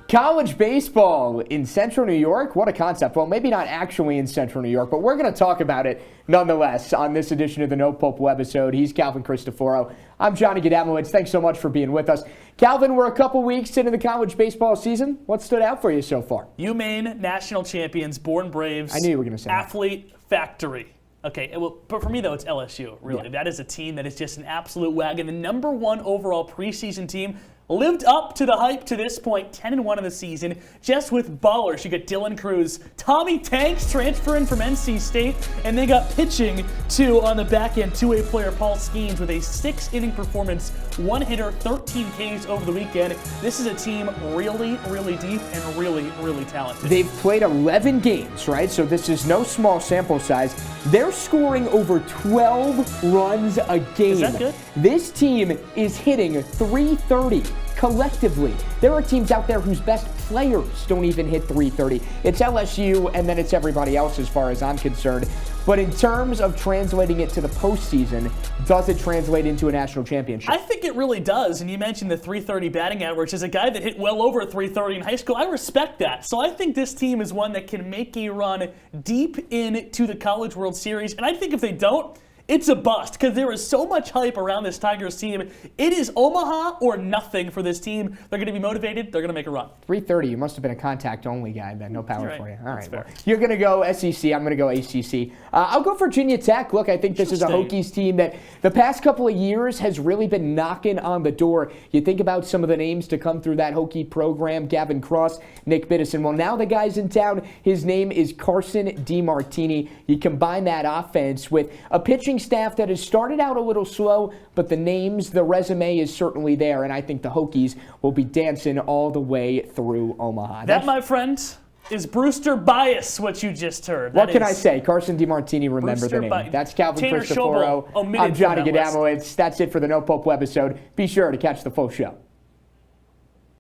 College baseball in Central New York? What a concept. Well, maybe not actually in Central New York, but we're going to talk about it nonetheless on this edition of the No Pulp Webisode. He's Calvin Christoforo. I'm Johnny Gadamowitz. Thanks so much for being with us. Calvin, we're a couple weeks into the college baseball season. What stood out for you so far? UMaine, national champions, Born Braves. I knew you were going to say Athlete Factory. Okay, but for me, though, it's LSU, really. Yeah. That is a team that is just an absolute wagon. The #1 overall preseason team. Lived up to the hype to this point, 10-1 in the season, just with ballers. You got Dylan Cruz, Tommy Tanks transferring from NC State, and they got pitching, too, on the back end. Two-way player Paul Skeens with a 6-inning performance, 1 hitter, 13 Ks over the weekend. This is a team really, really deep and really, really talented. They've played 11 games, right? So this is no small sample size. They're scoring over 12 runs a game. Is that good? This team is hitting .330 collectively. There are teams out there whose best players don't even hit .330. It's LSU, and then it's everybody else as far as I'm concerned. But in terms of translating it to the postseason, does it translate into a national championship? I think it really does. And you mentioned the .330 batting average. As a guy that hit well over .330 in high school, I respect that. So I think this team is one that can make a run deep into the College World Series. And I think if they don't, it's a bust, because there is so much hype around this Tigers team. It is Omaha or nothing for this team. They're going to be motivated. They're going to make a run. .330, you must have been a contact-only guy then. No power right. for you. All right. Well, you're going to go SEC. I'm going to go ACC. I'll go Virginia Tech. Look, I think this is a Hokies team that the past couple of years has really been knocking on the door. You think about some of the names to come through that Hokie program, Gavin Cross, Nick Biddison. Well, now the guy's in town. His name is Carson DiMartini. You combine that offense with a pitching staff that has started out a little slow, but the resume is certainly there, and I think the Hokies will be dancing all the way through Omaha. That, my friend, is Brewster bias, what you just heard. What can I say? Carson DiMartini, remember the name. That's Calvin Christoforo. I'm Johnny Gadamowitz. That's it for the No Pulp Webisode. Be sure to catch the full show.